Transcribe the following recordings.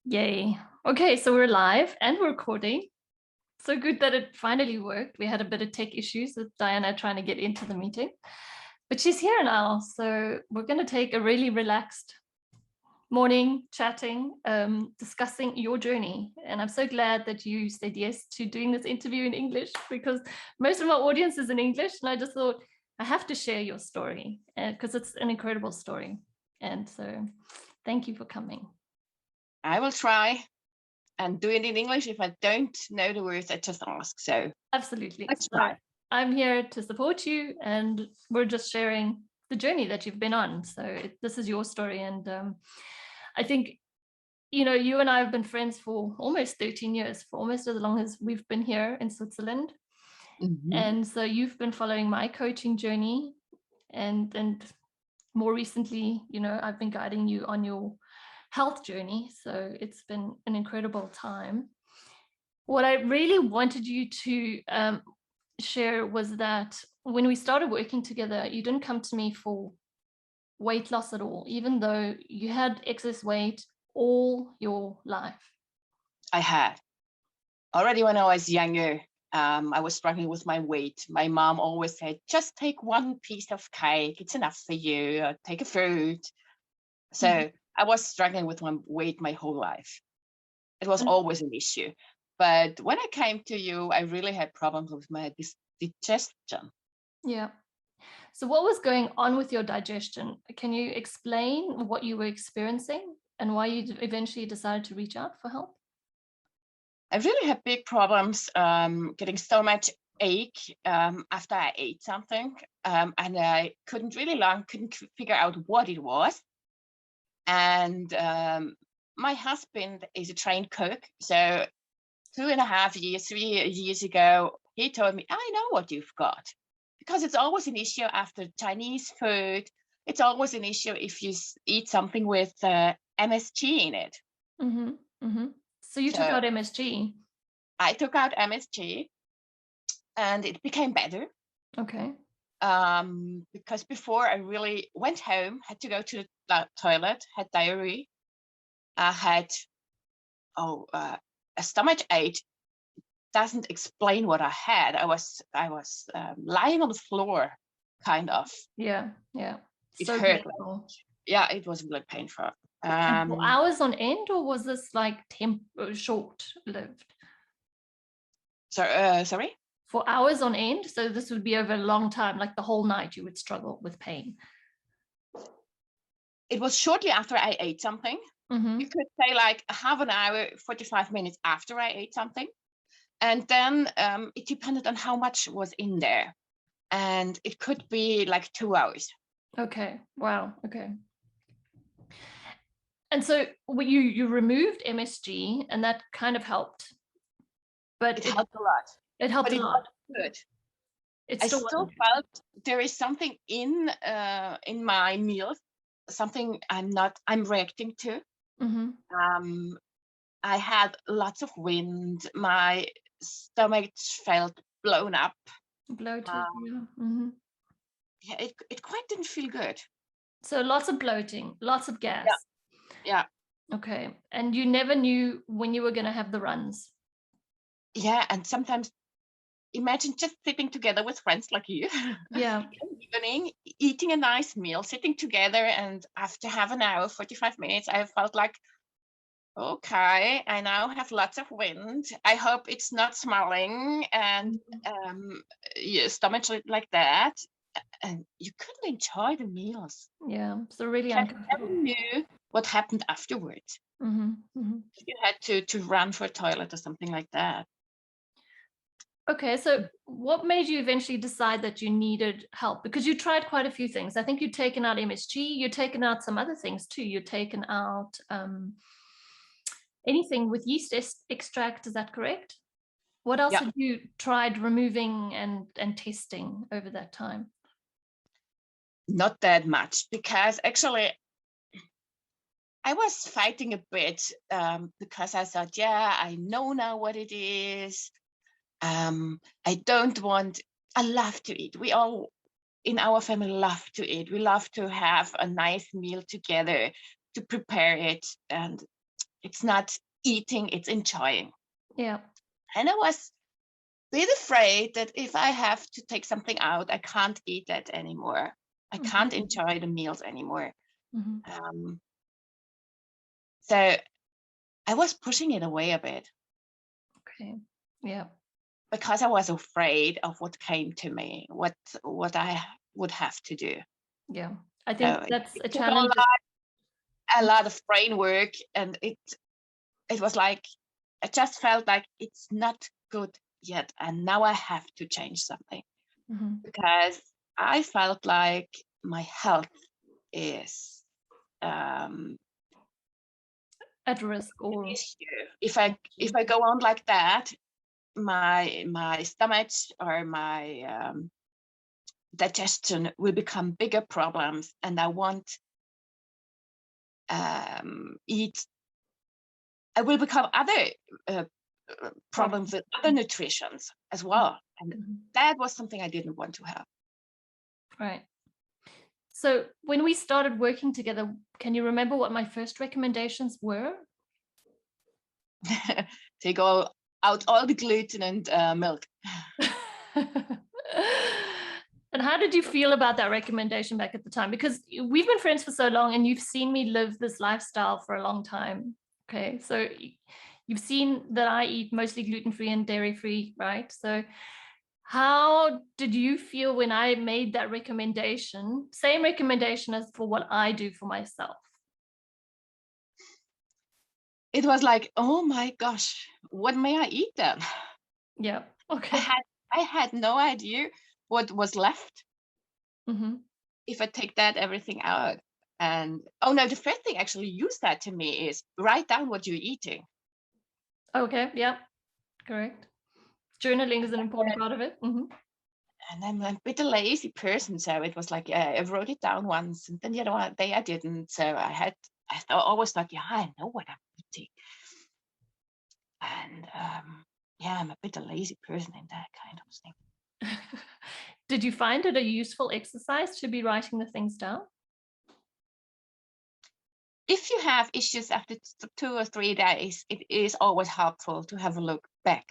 Yay. Okay, so we're live and we're recording. So good that it finally worked. We had a bit of tech issues with Diana trying to get into the meeting, but she's here now. So we're going to take a really relaxed morning chatting, discussing your journey. And I'm so glad that you said yes to doing this interview in English, because most of my audience is in English. And I just thought I have to share your story because it's an incredible story. And so thank you for coming. I will try and do it in English. If I don't know the words, I just ask. So Absolutely. let's So try. I'm here to support you, and we're just sharing the journey that you've been on. So this is your story, and I think you and I have been friends for almost 13 years, for almost as long as we've been here in Switzerland. And so you've been following my coaching journey, and more recently, I've been guiding you on your health journey. So it's been an incredible time. What I really wanted you to share was that when we started working together, you didn't come to me for weight loss at all, even though you had excess weight all your life. I had. Already when I was younger, I was struggling with my weight. My mom always said, just take one piece of cake. It's enough for you. Or take a fruit. So I was struggling with my weight my whole life. It was always an issue. But when I came to you, I really had problems with my digestion. Yeah. So what was going on with your digestion? Can you explain what you were experiencing and why you eventually decided to reach out for help? I really had big problems getting stomach ache after I ate something, and I couldn't figure out what it was. And my husband is a trained cook, so 3 years ago, he told me, I know what you've got, because it's always an issue after Chinese food. It's always an issue if you eat something with MSG in it. Mm-hmm. Mm-hmm. So you took out MSG. I took out MSG and it became better. Okay. Because before I really went home, had to go to the toilet, had diarrhea, had a stomach ache. Doesn't explain what I had. I was lying on the floor, kind of. Yeah. It So hurt. painful. Yeah, it was really painful. And for hours on end, or was this like short-lived? Sorry? For hours on end? So this would be over a long time, like the whole night you would struggle with pain. It was shortly after I ate something. Mm-hmm. You could say like half an hour, 45 minutes after I ate something. And then it depended on how much was in there. And it could be like 2 hours. Okay. Wow. Okay. And so you removed MSG, and that kind of helped. But it helped a lot. It helped a lot. Good. I still felt there is something in my meals, something I'm reacting to. Mm-hmm. I had lots of wind. My stomach felt blown up. Bloated. Yeah. Mm-hmm. Yeah, it quite didn't feel good. So lots of bloating, lots of gas. Yeah. Okay. And you never knew when you were going to have the runs. Yeah, and sometimes imagine just sitting together with friends like you. Yeah. In the evening, eating a nice meal, sitting together, and after half an hour, 45 minutes, I felt like, okay, I now have lots of wind. I hope it's not smelling, and your stomach like that. And you couldn't enjoy the meals. Yeah. So really I uncomfortable. never knew what happened afterwards. Mm-hmm. Mm-hmm. You had to run for a toilet or something like that. Okay, so what made you eventually decide that you needed help? Because you tried quite a few things. I think you'd taken out MSG, you'd taken out some other things too. You'd taken out anything with yeast extract, is that correct? What else had you tried removing and testing over that time? Not that much, because actually I was fighting a bit because I thought, I know now what it is. I love to eat. We all in our family love to eat. We love to have a nice meal together, to prepare it. And It's not eating, it's enjoying. Yeah. And I was a bit afraid that if I have to take something out, I can't eat that anymore. I can't enjoy the meals anymore. Mhm. So I was pushing it away a bit Okay. Yeah. because I was afraid of what came to me, what I would have to do. Yeah. I So think that's it a took challenge. a lot of brain work, and it was like I just felt like it's not good yet, and now I have to change something Mhm. because I felt like my health is an At risk or issue. If I go on like that, my stomach or my digestion will become bigger problems, and I won't eat. I will become other uh, problems with other nutritions as well, and Mhm. that was something I didn't want to have. Right. So when we started working together, can you remember what my first recommendations were? Take out all the gluten and milk. And how did you feel about that recommendation back at the time? Because we've been friends for so long and you've seen me live this lifestyle for a long time. Okay. So you've seen that I eat mostly gluten-free and dairy-free, right? So how did you feel when I made that recommendation? Same recommendation as for what I do for myself. It was like, oh my gosh, what may I eat then? Yeah. I Okay. had no idea what was left Mm-hmm. if I take that everything out. And oh no, the first thing actually you said to me is write down what you're eating. Okay. Yeah. Correct. Journaling is an important part of it. Mm-hmm. And I'm a bit a lazy person, so it was like I wrote it down once, and then the other one day I didn't. So always thought, yeah, I know what I'm eating, and yeah, I'm a bit a lazy person in that kind of thing. Did you find it a useful exercise to be writing the things down? If you have issues after 2 or 3 days, it is always helpful to have a look back.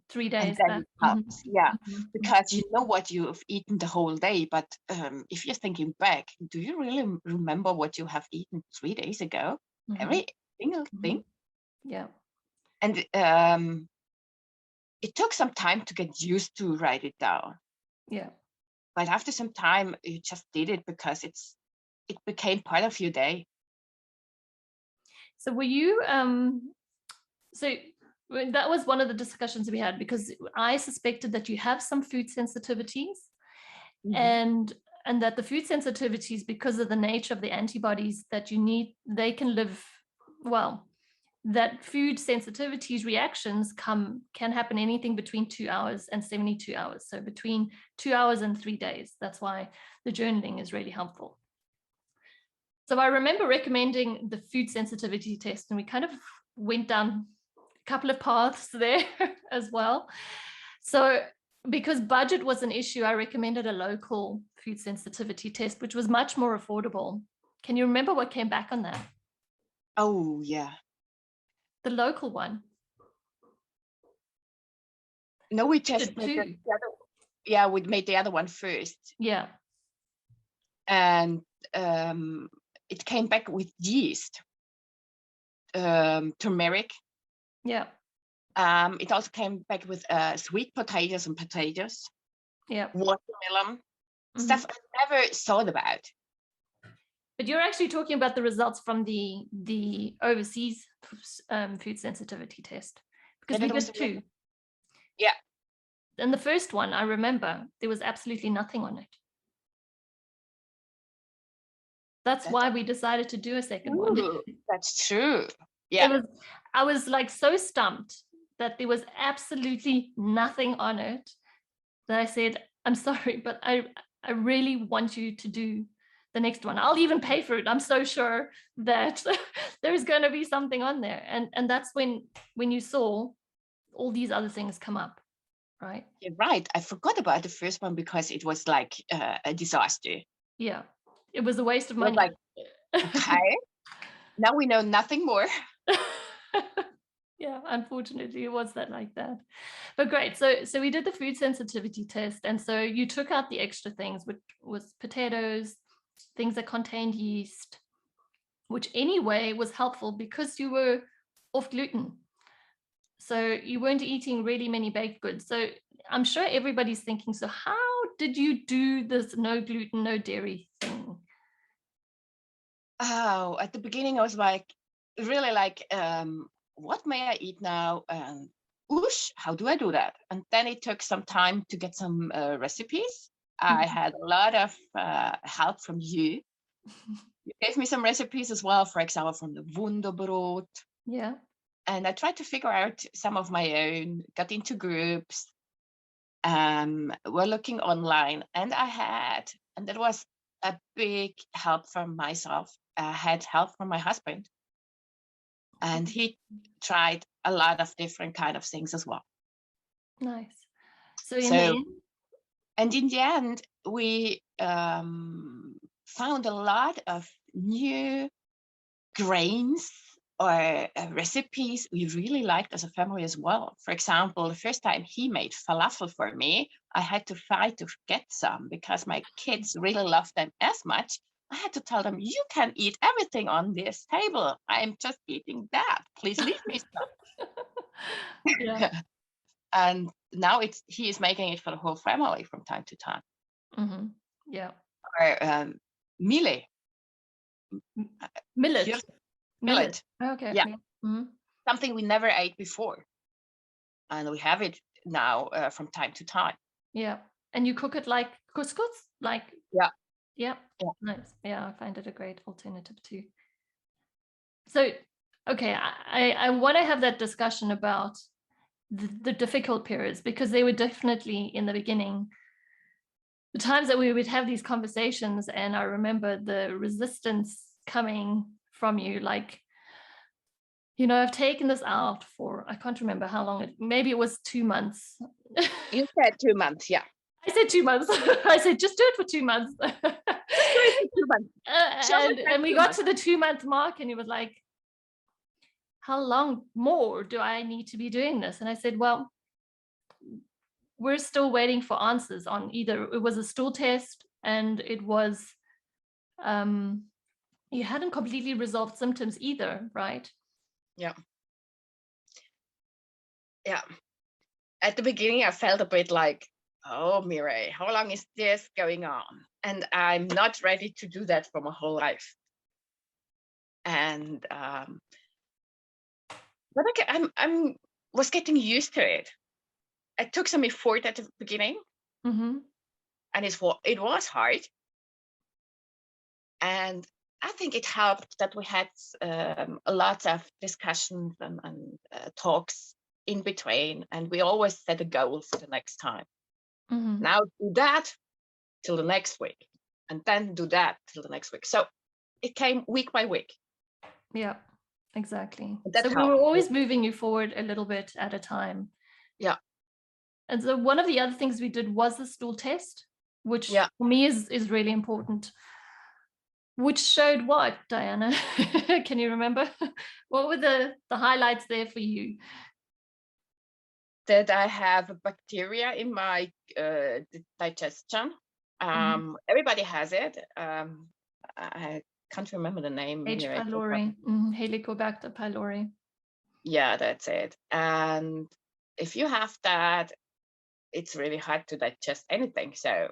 3 And days then back. it helps, yeah, Mhm. because you know what you've eaten the whole day. But if you're thinking back, do you really remember what you have eaten 3 days ago? Mhm. Every single Mhm. thing. Yeah. And it took some time to get used to write it down. Yeah. But after some time, you just did it because it became part of your day. So were you so that was one of the discussions we had because I suspected that you have some food sensitivities and that the food sensitivities, because of the nature of the antibodies that you need, they can live well. That food sensitivities reactions can happen anything between 2 hours and 72 hours. So between 2 hours and 3 days. That's why the journaling is really helpful. So I remember recommending the food sensitivity test, and we kind of went down a couple of paths there as well. So because budget was an issue, I recommended a local food sensitivity test, which was much more affordable. Can you remember what came back on that? Oh, yeah. The local one. No, we just made Two. we made the other one first. Yeah. And it came back with yeast, turmeric. Yeah. It also came back with sweet potatoes and potatoes, Yeah. watermelon, stuff Mhm. I never thought about. But you're actually talking about the results from the overseas food sensitivity test, because Yeah, we that was did two. yeah. And the first one, I remember, there was absolutely nothing on it. That's why we decided to do a second one. That's true. It Yeah. was, I was like so stumped that there was absolutely nothing on it that I said, I'm sorry, but I really want you to do the next one. I'll even pay for it. I'm so sure that there's going to be something on there. And that's when you saw all these other things come up, right? You're right. I forgot about the first one because it was like a disaster. Yeah. It was a waste of It was money. like, okay, now we know nothing more. Yeah, unfortunately, it was that like that. But great. So we did the food sensitivity test, and so you took out the extra things, which was potatoes, things that contained yeast, which anyway was helpful because you were off gluten. So you weren't eating really many baked goods. So I'm sure everybody's thinking, so how did you do this no gluten, no dairy thing? Oh, at the beginning, I was like, really like, what may I eat now? And whoosh, how do I do that? And then it took some time to get some recipes. I had a lot of help from you. You gave me some recipes as well, for example, from the Wunderbrot. Yeah. And I tried to figure out some of my own, got into groups, were looking online, and that was a big help from myself. I had help from my husband, and he tried a lot of different kind of things as well. Nice. So in the So, end, and in the end, we found a lot of new grains or recipes we really liked as a family as well. For example, the first time he made falafel for me, I had to fight to get some because my kids really loved them as much. I had to tell them, you can eat everything on this table. I'm just eating that. Please leave me yeah. some. And now he is making it for the whole family from time to time. Mm-hmm. Yeah. Or millet. Millet. Millet. Okay. Yeah. Yeah. Mm-hmm. Something we never ate before. And we have it now from time to time. Yeah. And you cook it like couscous? Like, Yeah. yeah. Yeah. Nice. Yeah, I find it a great alternative too. So, okay, I want to have that discussion about the difficult periods, because they were definitely in the beginning, the times that we would have these conversations, and I remember the resistance coming from you, like, you know, I've taken this out for, I can't remember how long, maybe it was 2 months. You said 2 months, yeah. I said 2 months. I said, just do it for 2 months. Just do it for 2 months. And we got to the 2-month mark, and he was like, how long more do I need to be doing this? And I said, well, we're still waiting for answers on either it was a stool test and it was you hadn't completely resolved symptoms either, right? Yeah. Yeah. At the beginning, I felt a bit like, oh, Mireille, how long is this going on? And I'm not ready to do that for my whole life. And but I'm was getting used to it. It took some effort at the beginning, Mm-hmm. and it was hard. And I think it helped that we had a lot of discussions and talks in between, and we always set a goal for the next time. Mm-hmm. Now do that till the next week, and then do that till the next week. So it came week by week. Yeah, exactly. That So we helped. were always moving you forward a little bit at a time. Yeah. And so one of the other things we did was the stool test, which Yeah. for me is really important. Which showed what, Diana? Can you remember? What were the highlights there for you? That I have a bacteria in my digestion. Everybody has it. I can't remember the name. H. Here. pylori, Helicobacter pylori. Yeah, that's it. And if you have that, it's really hard to digest anything. So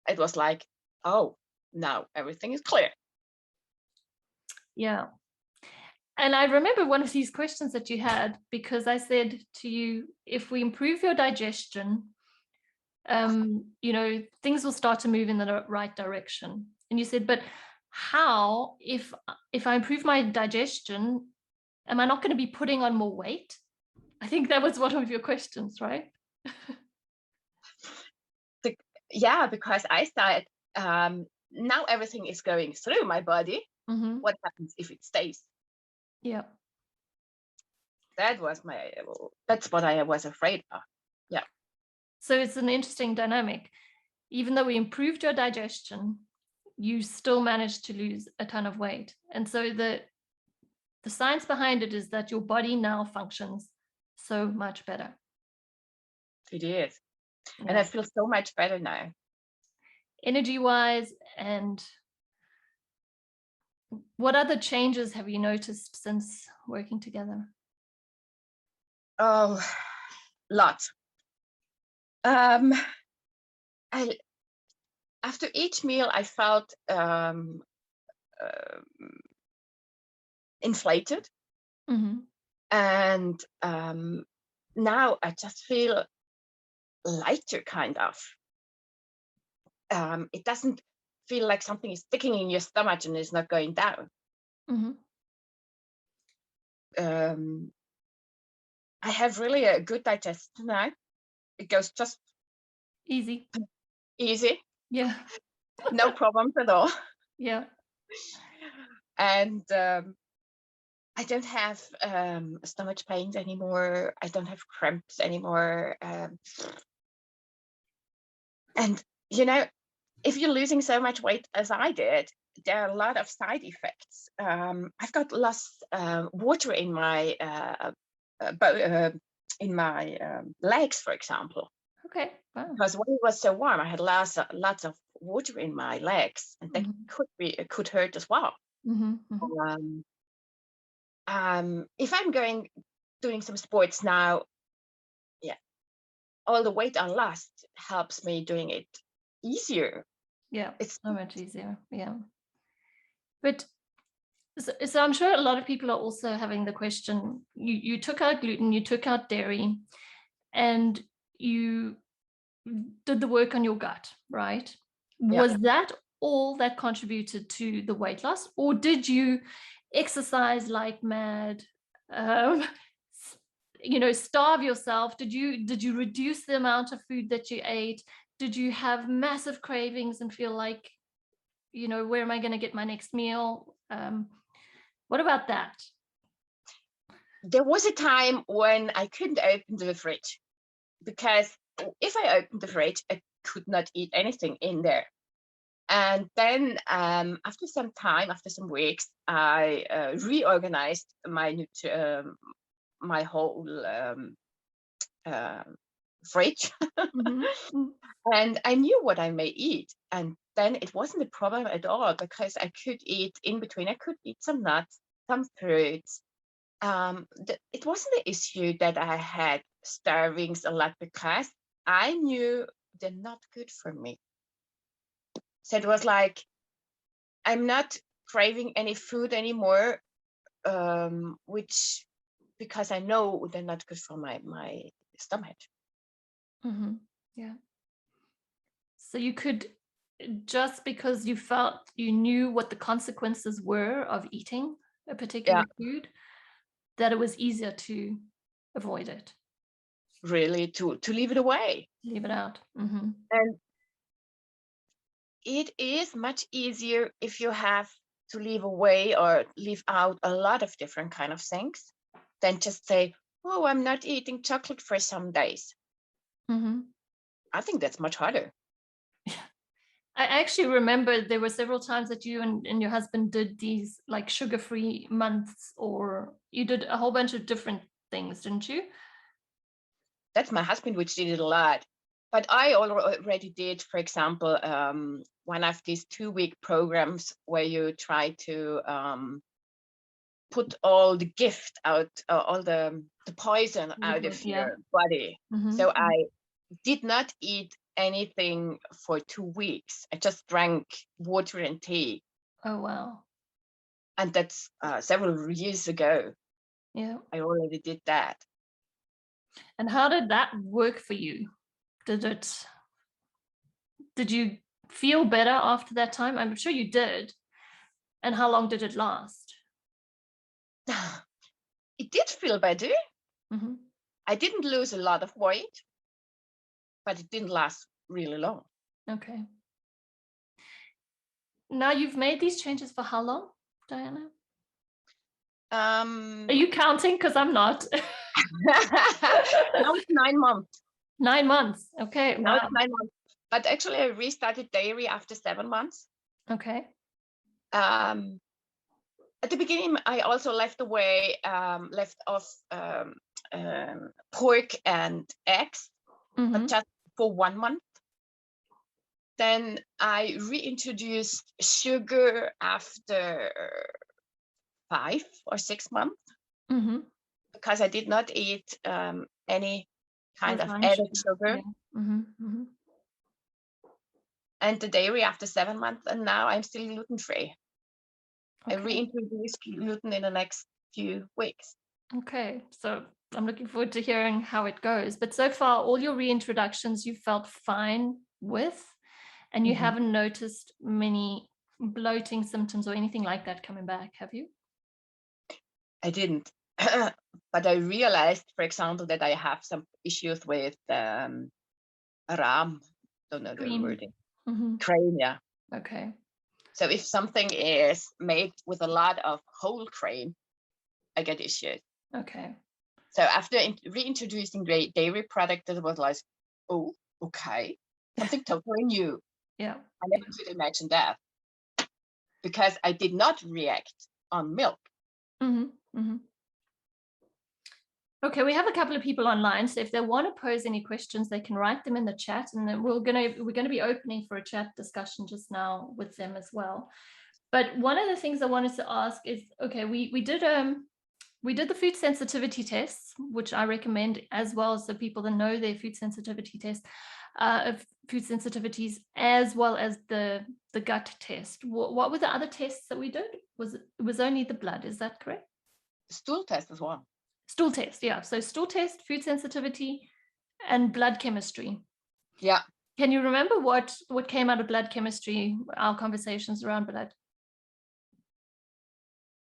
it was like, oh, now everything is clear. Yeah. And I remember one of these questions that you had, because I said to you, if we improve your digestion, you know, things will start to move in the right direction. And you said, but how, if I improve my digestion, am I not going to be putting on more weight? I think that was one of your questions, right? Yeah, because I thought now everything is going through my body. Mm-hmm. What happens if it stays? Yeah. That's what I was afraid of. Yeah. So it's an interesting dynamic. Even though we improved your digestion, you still managed to lose a ton of weight. And so the science behind it is that your body now functions so much better. It is. And Yeah. I feel so much better now. Energy-wise, and what other changes have you noticed since working together? Oh, lots. I after each meal I felt inflated, Mm-hmm. and now I just feel lighter, kind of. It doesn't feel like something is sticking in your stomach and it's not going down. Mm-hmm. I have really a good digestion now. It goes just Easy. easy, Yeah. no problems at all. Yeah. And I don't have stomach pains anymore. I don't have cramps anymore. And you know, if you're losing so much weight as I did, there are a lot of side effects. I've got lost water in my legs, for example, Okay. Wow. because when it was so warm, I had lots of water in my legs, and that Mm-hmm. could hurt as well. Mm-hmm. Mm-hmm. If I'm doing some sports now, yeah, all the weight I lost helps me doing it easier. Yeah. It's So much easier. Yeah. But so I'm sure a lot of people are also having the question, you took out gluten, you took out dairy, and you did the work on your gut, right? yeah. Was that all that contributed to the weight loss, or did you exercise like mad? Um, starve yourself? Did you reduce the amount of food that you ate? Did you have massive cravings and feel like, where am I going to get my next meal? What about that? There was a time when I couldn't open the fridge, because if I opened the fridge, I could not eat anything in there. And then after some time, after some weeks, I reorganized my whole fridge, Mm-hmm. and I knew what I may eat. And then it wasn't a problem at all, because I could eat in between. I could eat some nuts, some fruits. It wasn't an issue that I had starvings a lot, because I knew they're not good for me. So it was like, I'm not craving any food anymore, which, because I know they're not good for my stomach. Mm-hmm. Yeah. So you could, just because you felt you knew what the consequences were of eating a particular Yeah, food, that it was easier to avoid it, really, to leave it away. leave it out. Mm-hmm. And it is much easier if you have to leave away or leave out a lot of different kind of things than just say, oh, I'm not eating chocolate for some days. Mm-hmm. I think that's much harder. I actually remember there were several times that you and your husband did these like sugar-free months, or you did a whole bunch of different things, didn't you? That's my husband, which did it a lot. But I already did, for example, one of these 2-week programs where you try to put all the gift out, all the poison out of Yeah. your body. Mm-hmm. So I did not eat anything for 2 weeks. I just drank water and tea. Oh, wow. And that's several years ago. Yeah. I already did that. And how did that work for you? Did you feel better after that time? I'm sure you did. And how long did it last? It did feel better. Mm-hmm. I didn't lose a lot of weight, but it didn't last really long. Okay. Now you've made these changes for how long, Diana? Are you counting? Because I'm not. Now it's 9 months. 9 months. Okay. Now it's Wow. 9 months. But actually, I restarted dairy after 7 months. Okay. Um, At the beginning, I also left off pork and eggs, but just for 1 month. Then I reintroduced sugar after 5 or 6 months, because I did not eat any kind of added sugar. Yeah. And the dairy after 7 months, and now I'm still gluten-free. I reintroduce gluten in the next few weeks. Okay, so I'm looking forward to hearing how it goes. But so far, all your reintroductions you felt fine with, and you haven't noticed many bloating symptoms or anything like that coming back, have you? I didn't. But I realized, for example, that I have some issues with ram. Don't know the wording. Cream, yeah. Okay. So if something is made with a lot of whole cream, I get issues. Okay. So after reintroducing dairy product, it was like, oh, okay, something totally new. Yeah. I never could imagine that, because I did not react on milk. Okay, we have a couple of people online, so if they want to pose any questions, they can write them in the chat, and then we're gonna be opening for a chat discussion just now with them as well. But one of the things I wanted to ask is, okay, we did the food sensitivity tests, which I recommend as well, so people that know their food sensitivity test, food sensitivities, as well as the gut test. What were the other tests that we did? It was only the blood, is that correct? Stool test as well. Stool test, yeah. So stool test, food sensitivity, and blood chemistry. Yeah. Can you remember what came out of blood chemistry, our conversations around blood?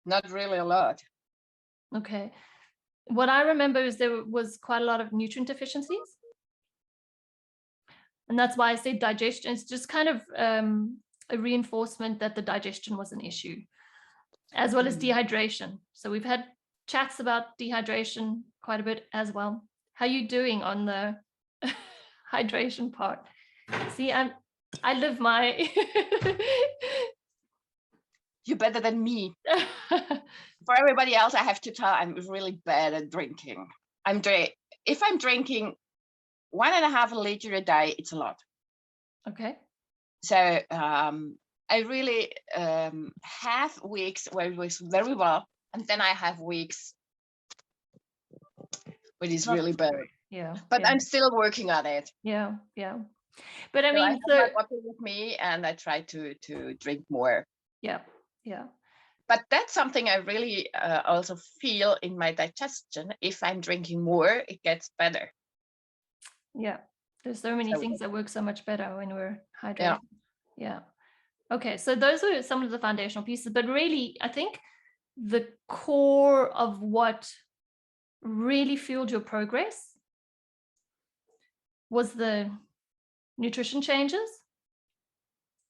Not really a lot. Okay. What I remember is there was quite a lot of nutrient deficiencies. And that's why I said digestion. It's just kind of a reinforcement that the digestion was an issue, as well as dehydration. So we've had chats about dehydration quite a bit as well. How are you doing on the hydration part? See, I live my You're better than me. For everybody else, I have to tell I'm really bad at drinking. If I'm drinking 1.5 liters a day, it's a lot. Okay. So I really have weeks where it was very well, and then I have weeks when it's really bad. Yeah. But yeah. I'm still working on it. Yeah. But I mean, I have my bottle with me, and I try to drink more. Yeah. But that's something I really also feel in my digestion. If I'm drinking more, it gets better. Yeah. There's so many things that work so much better when we're hydrated. Yeah. Okay. So those are some of the foundational pieces, but really, I think the core of what really fueled your progress was the nutrition changes.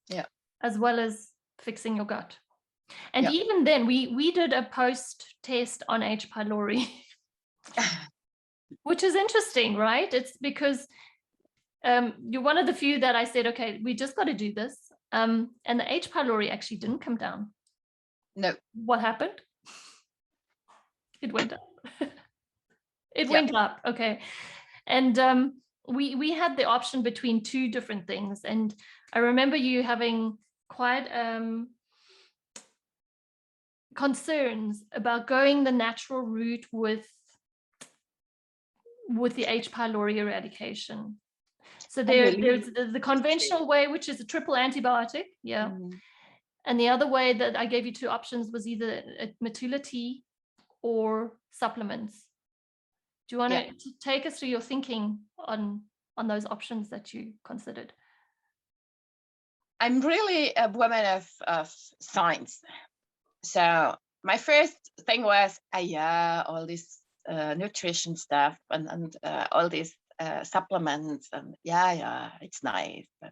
Yeah. As well as fixing your gut. And even then, we did a post-test on H. pylori, which is interesting, right? It's because you're one of the few that I said, okay, we just got to do this. And the H. pylori actually didn't come down. No. What happened? It went up. It went up. Okay. And we had the option between two different things. And I remember you having quite concerns about going the natural route with the H. pylori eradication. So there's the conventional way, which is a triple antibiotic, and the other way that I gave you two options was either a Matula tea or supplements. Do you want to take us through your thinking on those options that you considered? I'm really a woman of science. So my first thing was, all this nutrition stuff and all these supplements, and it's nice. But,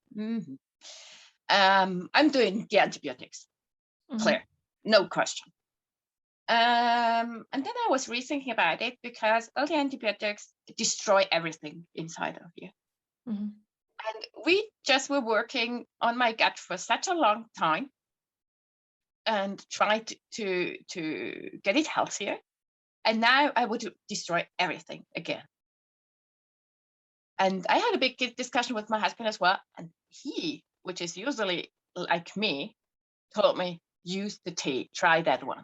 I'm doing the antibiotics, clear, no question. And then I was rethinking about it, because all the antibiotics destroy everything inside of you. And we just were working on my gut for such a long time. and tried to get it healthier. And now I would destroy everything again. And I had a big discussion with my husband as well. And he, which is usually like me, told me, use the tea, try that one.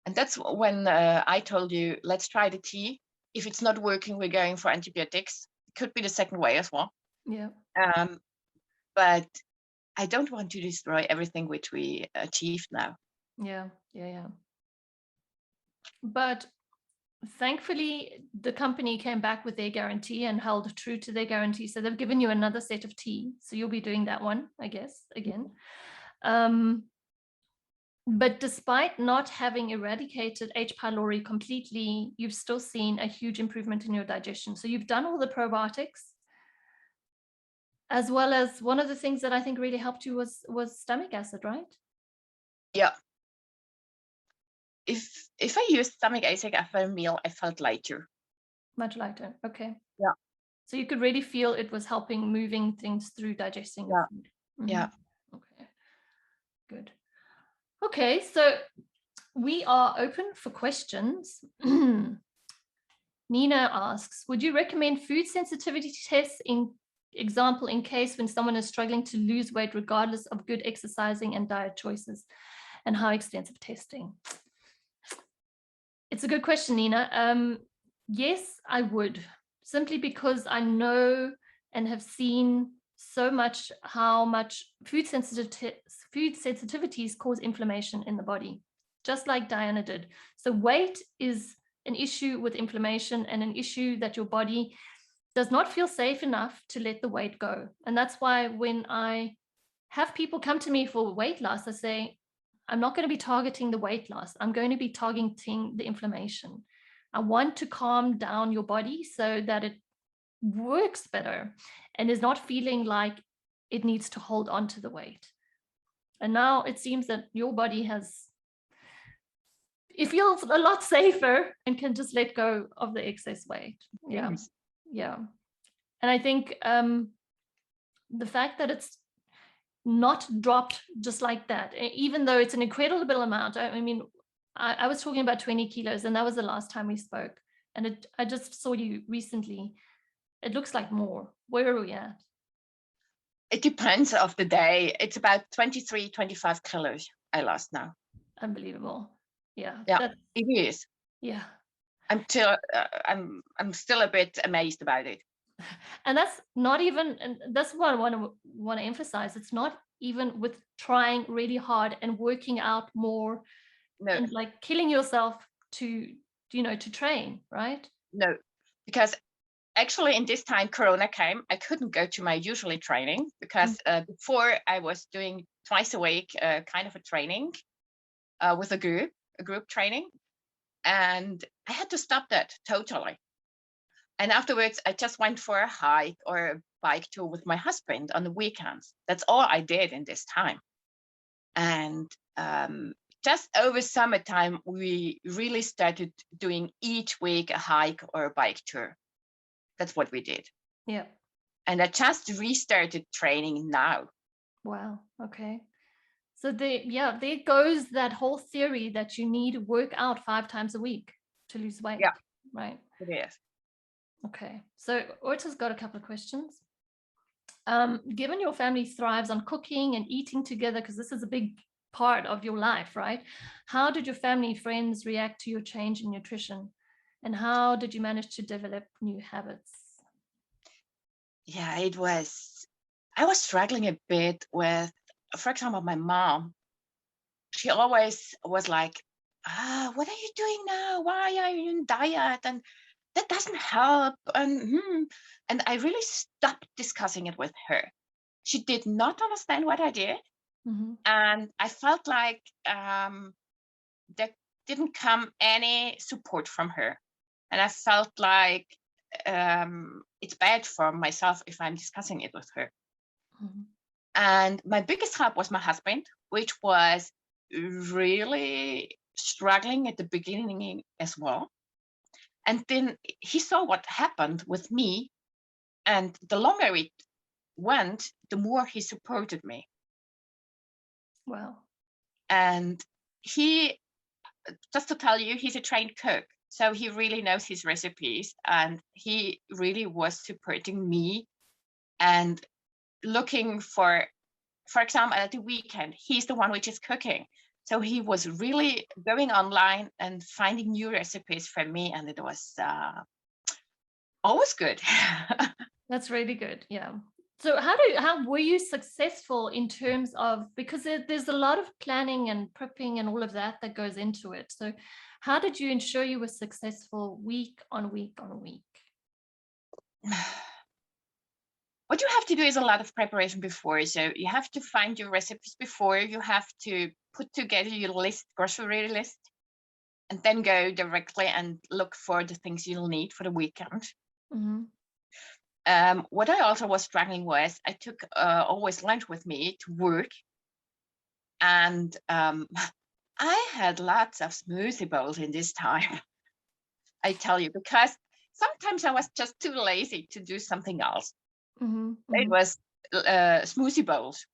And that's when I told you, let's try the tea. If it's not working, we're going for antibiotics. It could be the second way as well. Yeah. But I don't want to destroy everything which we achieved now. Yeah. But thankfully, the company came back with their guarantee and held true to their guarantee. So they've given you another set of tea. So you'll be doing that one, I guess, again. But despite not having eradicated H. pylori completely, you've still seen a huge improvement in your digestion. So you've done all the probiotics, as well as one of the things that I think really helped you was stomach acid, right? Yeah. If I used stomach acid after a meal, I felt lighter. Much lighter. Okay. Yeah. So you could really feel it was helping moving things through digesting your food. Mm-hmm. Yeah. Okay. Good. Okay, so we are open for questions. Nina asks, would you recommend food sensitivity tests, in example, in case when someone is struggling to lose weight regardless of good exercising and diet choices, and how extensive testing? It's a good question, Nina. Yes, I would, simply because I know and have seen so much how much food sensitivities cause inflammation in the body, just like Diana did. So weight is an issue with inflammation and an issue that your body does not feel safe enough to let the weight go. And that's why when I have people come to me for weight loss, I say, I'm not going to be targeting the weight loss. I'm going to be targeting the inflammation. I want to calm down your body so that it works better and is not feeling like it needs to hold on to the weight. And now it seems that your body it feels a lot safer and can just let go of the excess weight. Yeah. Yes. Yeah. And I think the fact that it's not dropped just like that, even though it's an incredible amount. I mean, I was talking about 20 kilos, and that was the last time we spoke. And I just saw you recently. It looks like more. Where are we at? It depends of the day. It's about 23, 25 kilos I lost now. Unbelievable. Yeah. Yeah, it is. Yeah. I'm still a bit amazed about it. And that's not even, and that's what I want to emphasize. It's not even with trying really hard and working out more, No. And like killing yourself to train, right? No, because actually in this time Corona came, I couldn't go to my usually training because before I was doing twice a week kind of a training with a group training, and I had to stop that totally. And afterwards, I just went for a hike or a bike tour with my husband on the weekends. That's all I did in this time. And just over summertime, we really started doing each week a hike or a bike tour. That's what we did. Yeah. And I just restarted training now. Wow. Okay. So there goes that whole theory that you need to work out 5 times a week to lose weight. Yeah. Right. It is. Okay. So Orta's got a couple of questions. Given your family thrives on cooking and eating together, because this is a big part of your life, right? How did your family, friends react to your change in nutrition? And how did you manage to develop new habits? Yeah, I was struggling a bit with, for example, my mom. She always was like, what are you doing now? Why are you in diet? And that doesn't help. And I really stopped discussing it with her. She did not understand what I did. Mm-hmm. And I felt like there didn't come any support from her. And I felt like it's bad for myself if I'm discussing it with her. Mm-hmm. And my biggest help was my husband, which was really struggling at the beginning as well. And then he saw what happened with me. And the longer it went, the more he supported me. Wow. And he, just to tell you, he's a trained cook. So he really knows his recipes, and he really was supporting me and looking for example, at the weekend, he's the one which is cooking. So he was really going online and finding new recipes for me, and it was always good. That's really good. Yeah. So how were you successful in terms of, because there's a lot of planning and prepping and all of that goes into it. So how did you ensure you were successful week on week on week? What you have to do is a lot of preparation before. So you have to find your recipes before. You have to put together your list, grocery list, and then go directly and look for the things you'll need for the weekend. Mm-hmm. What I also was struggling with, I took always lunch with me to work, and I had lots of smoothie bowls in this time. I tell you, because sometimes I was just too lazy to do something else. Mm-hmm. It was smoothie bowls,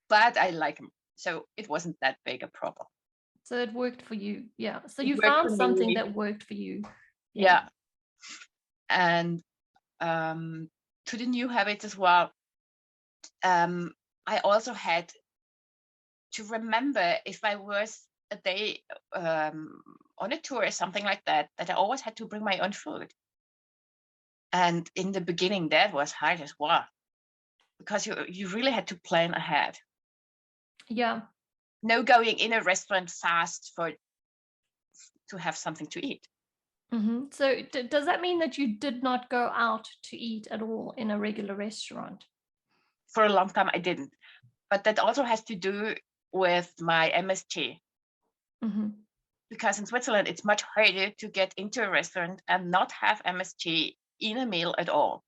but I like them, so it wasn't that big a problem. So it worked for you. Yeah. So It you worked found for something me. that worked for you. Yeah. And to the new habits as well, I also had to remember, if I was a day on a tour or something like that, that I always had to bring my own food. And in the beginning, that was hard as well, because you really had to plan ahead. Yeah. No going in a restaurant fast to have something to eat. Mm-hmm. So does that mean that you did not go out to eat at all in a regular restaurant? For a long time, I didn't. But that also has to do with my MSG. Mm-hmm. Because in Switzerland, it's much harder to get into a restaurant and not have MSG in a meal at all.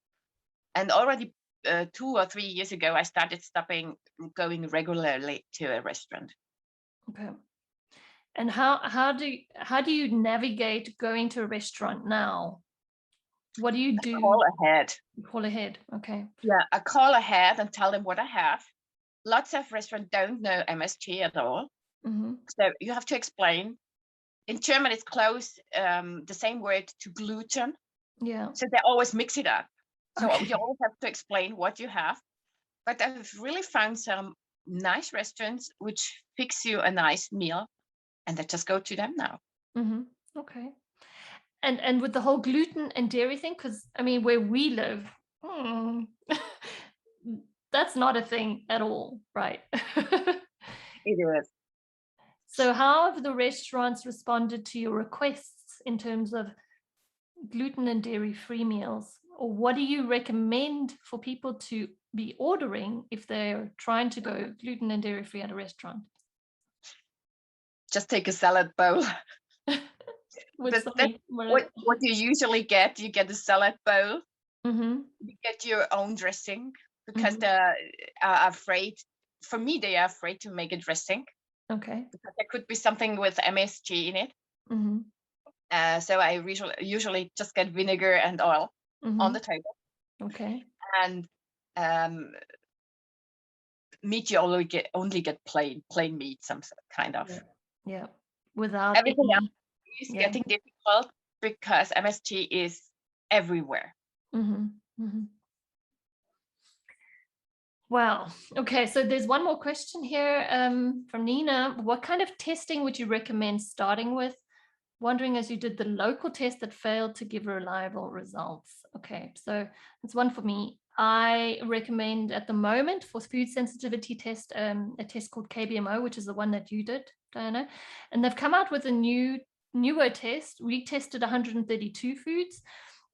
And already 2 or 3 years ago, I started stopping going regularly to a restaurant. Okay. And how do you navigate going to a restaurant now? What do you do? Call ahead. Call ahead. Okay. Yeah, I call ahead and tell them what I have. Lots of restaurants don't know MSG at all. Mm-hmm. So you have to explain. In German, it's close, the same word to gluten. Yeah. So they always mix it up. So Okay. you always have to explain what you have. But I've really found some nice restaurants which fix you a nice meal, and I just go to them now. Mm-hmm. Okay. And with the whole gluten and dairy thing, because I mean, where we live, that's not a thing at all, right? It is. So how have the restaurants responded to your requests in terms of gluten and dairy-free meals? Or what do you recommend for people to be ordering if they're trying to go gluten and dairy-free at a restaurant? Just take a salad bowl. With That's what you usually get. You get a salad bowl. Mm-hmm. You get your own dressing, because Mm-hmm. they are afraid. For me, they are afraid to make a dressing, Okay. because there could be something with MSG in it. Mm-hmm. So I usually just get vinegar and oil on the Mm-hmm. table. Okay. And meat, you only get plain meat, some kind of. Yeah. Without Everything else any. is Yeah. getting difficult because MSG is everywhere. Mm-hmm. Mm-hmm. Wow. Okay. So there's one more question here from Nina. What kind of testing would you recommend starting with? Wondering as you did the local test that failed to give reliable results. Okay. So that's one for me. I recommend at the moment for food sensitivity test, a test called KBMO, which is the one that you did, Diana. And they've come out with a newer test. We tested 132 foods,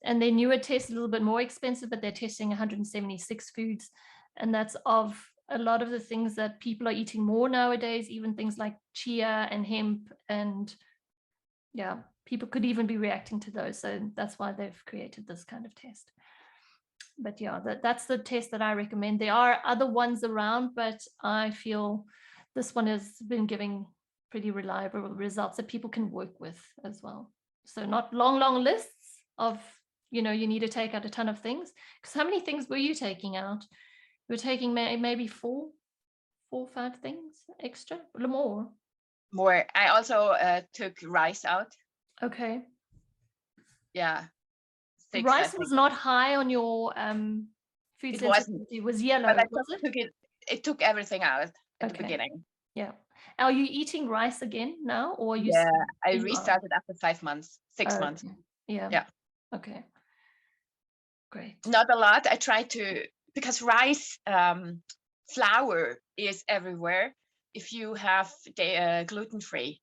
and their newer test is a little bit more expensive, but they're testing 176 foods. And that's of a lot of the things that people are eating more nowadays, even things like chia and hemp. And yeah, people could even be reacting to those. So that's why they've created this kind of test. But yeah, that's the test that I recommend. There are other ones around, but I feel this one has been giving pretty reliable results that people can work with as well. So not long lists of, you need to take out a ton of things. Because how many things were you taking out? You were taking maybe 4? 5 things extra, a little more. More. I also took rice out. Okay. Yeah, 6, I Rice think. was not high on your food It wasn't, sensitivity. It was but yellow, I was just it? took it. It took everything out at the Okay. beginning. Yeah. Are you eating rice again now, or are you? Yeah, I you are? restarted after 5 months, 6 Oh, months. okay. Yeah. Yeah. Okay. Great. Not a lot. I try to, because rice flour is everywhere. If you have the gluten-free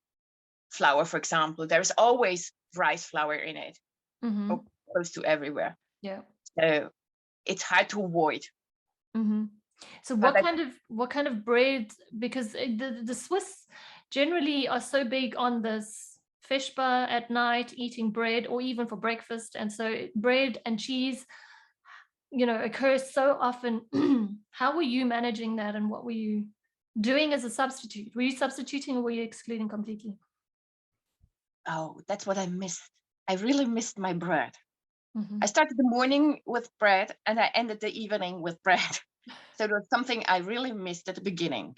flour, for example, there's always rice flour in it, Mm-hmm. or close to everywhere. Yeah. So it's hard to avoid. Mm-hmm. So But what kind of bread? Because the Swiss generally are so big on this fish bar at night, eating bread, or even for breakfast, and so bread and cheese, occurs so often. How were you managing that, and what were you doing as a substitute? Were you substituting, or were you excluding completely? oh, that's what I missed. I really missed my bread. Mm-hmm. I started the morning with bread and I ended the evening with bread. So it was something I really missed at the beginning.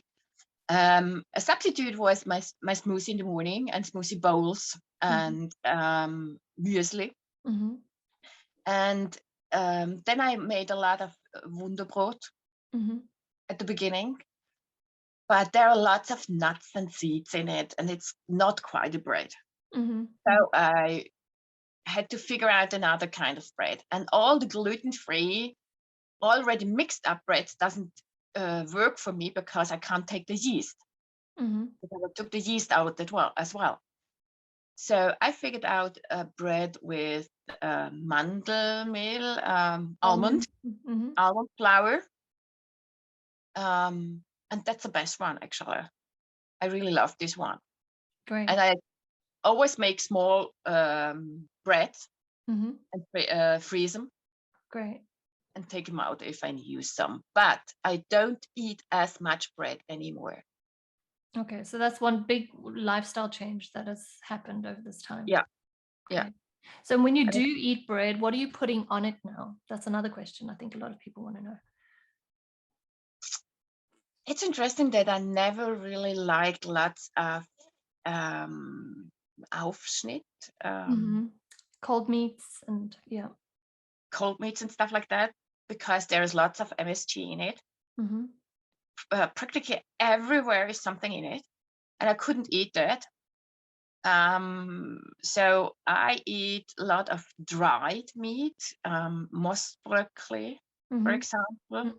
A substitute was my smoothie in the morning and smoothie bowls and muesli. Mm-hmm. And then I made a lot of Wunderbrot Mm-hmm. at the beginning. But there are lots of nuts and seeds in it, and it's not quite a bread. Mm-hmm. So I had to figure out another kind of bread. And all the gluten-free, already mixed up breads doesn't work for me because I can't take the yeast. Mm-hmm. Because I took the yeast out as well. So I figured out a bread with mandelmehl, almond Mm-hmm. flour. And that's the best one, actually. I really love this one. Great. And I always make small breads Mm-hmm. and freeze them Great. and take them out if I use some. But I don't eat as much bread anymore. Okay, so that's one big lifestyle change that has happened over this time. Yeah. Okay. Yeah. So when you do eat bread, what are you putting on it now? That's another question I think a lot of people want to know. It's interesting that I never really liked lots of Aufschnitt, Cold meats and cold meats and stuff like that, because there's lots of MSG in it. Practically everywhere is something in it, and I couldn't eat that. So I eat a lot of dried meat, moss broccoli, for example.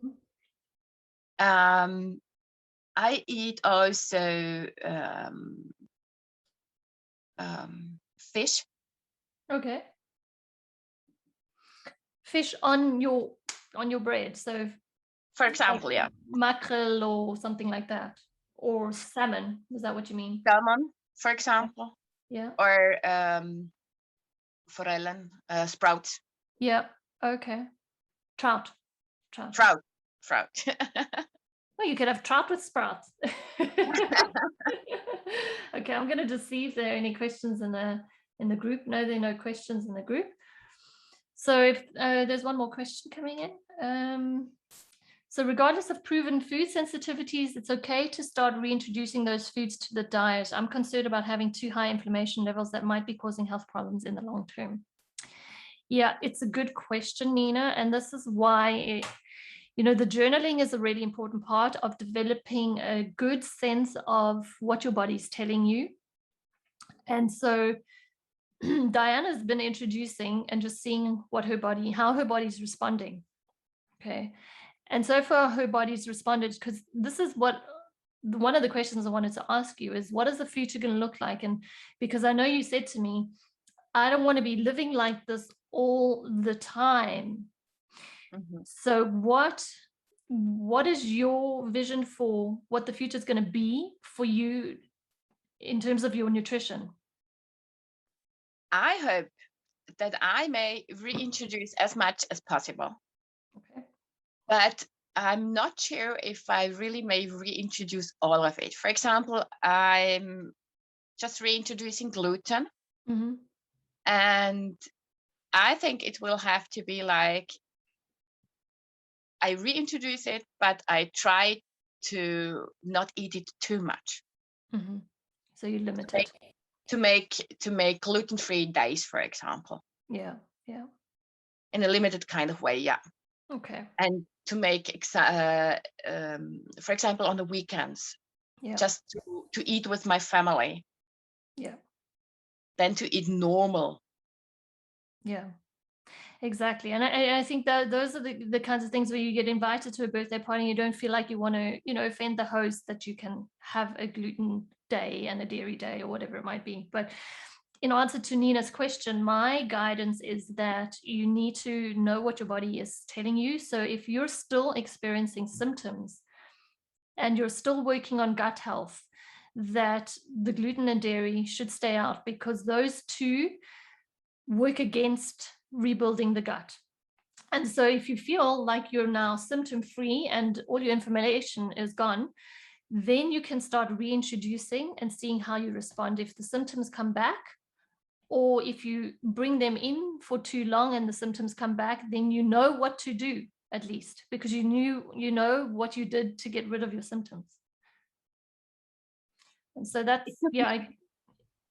I eat also fish. Okay. Fish on your bread. So For example, like mackerel or something like that, or salmon. Is that what you mean? Salmon, for example. Yeah. Or forellen, sprouts. Yeah. Okay. Trout. Trout. Well, you could have trout with sprouts. Okay, I'm going to just see if there are any questions in the group. No, there are no questions in the group. So if there's one more question coming in. So regardless of proven food sensitivities, it's okay to start reintroducing those foods to the diet. I'm concerned about having too high inflammation levels that might be causing health problems in the long term. Yeah, it's a good question, Nina. And this is why the journaling is a really important part of developing a good sense of what your body's telling you. And so Diana's been introducing and just seeing how her body's responding. Okay. And so far her body's responded, because this is one of the questions I wanted to ask you is, what is the future going to look like? And because I know you said to me, I don't want to be living like this all the time. So what is your vision for what the future is going to be for you in terms of your nutrition? I hope that I may reintroduce as much as possible. Okay. But I'm not sure if I really may reintroduce all of it. For example, I'm just reintroducing gluten. And I think it will have to be like, I reintroduce it, but I try to not eat it too much. Mhm. So you limit it. To make gluten-free days, for example, Yeah. Yeah. in a limited kind of way, yeah. Okay. And to make, for example, on the weekends, Yeah. just to eat with my family, Yeah. then to eat normal. Yeah. Exactly. And I think that those are the kinds of things where you get invited to a birthday party and you don't feel like you want to, offend the host, that you can have a gluten day and a dairy day or whatever it might be. But in answer to Nina's question, my guidance is that you need to know what your body is telling you. So if you're still experiencing symptoms and you're still working on gut health, that the gluten and dairy should stay out, because those two work against rebuilding the gut. And so if you feel like you're now symptom free and all your inflammation is gone, then you can start reintroducing and seeing how you respond. If the symptoms come back, or if you bring them in for too long and the symptoms come back, then you know what to do, at least, because you know what you did to get rid of your symptoms. And so that's,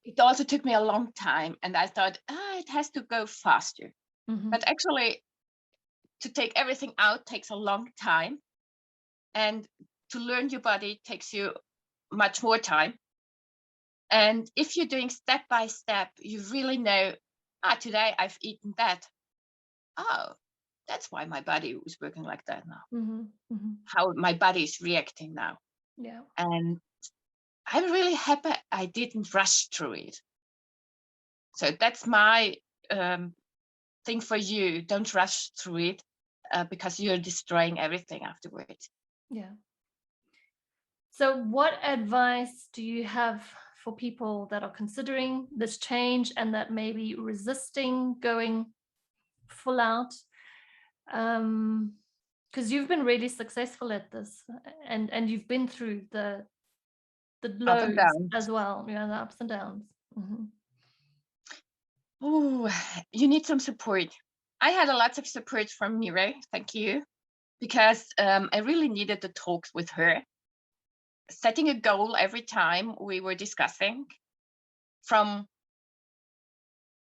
It also took me a long time, and I thought, it has to go faster. Mhm. But actually, to take everything out takes a long time, and to learn your body takes you much more time. And if you're doing step by step, you really know, today I've eaten that. Oh, that's why my body was working like that now. Mhm. Mhm. How my body is reacting now. Yeah. And I'm really happy I didn't rush through it. So that's my thing for you. Don't rush through it, because you're destroying everything afterwards. Yeah. So what advice do you have for people that are considering this change and that may be resisting going full out? Because you've been really successful at this, and you've been through the Up and lows down. as well, the ups and downs. Mhm. Oh, you need some support. I had a lot of support from Mire, thank you, because I really needed the talks with her. Setting a goal every time we were discussing, from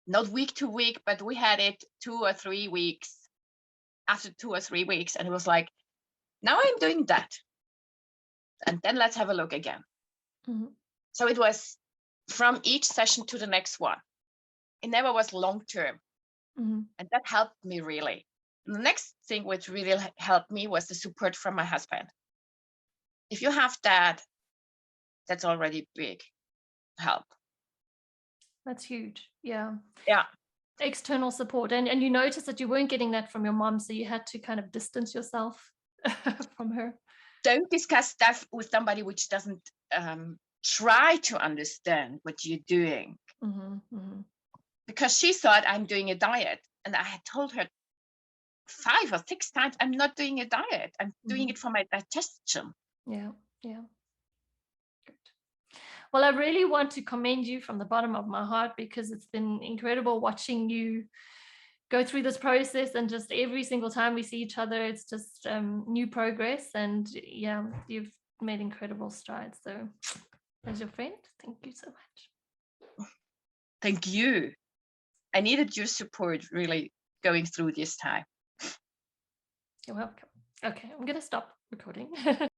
not week to week, but we had it 2 or 3 weeks. After 2 or 3 weeks, and it was like, now I'm doing that, and then let's have a look again. Mhm. So it was from each session to the next one. It never was long term. Mhm. And that helped me really. And the next thing which really helped me was the support from my husband. If you have that, that's already big help. That's huge. Yeah. Yeah. External support. And you noticed that you weren't getting that from your mom, so you had to kind of distance yourself from her. Don't discuss stuff with somebody which doesn't try to understand what you're doing. Mhm. Mhm. Because she thought I'm doing a diet. And I had told her 5 or 6 times, I'm not doing a diet. I'm doing it for my digestion. Yeah. Yeah. Good. Well, I really want to commend you from the bottom of my heart, because it's been incredible watching you go through this process, and just every single time we see each other, it's just new progress. And yeah, you've made incredible strides. So as your friend, thank you so much. Thank you. I needed your support really going through this time. You're welcome. Okay, I'm going to stop recording.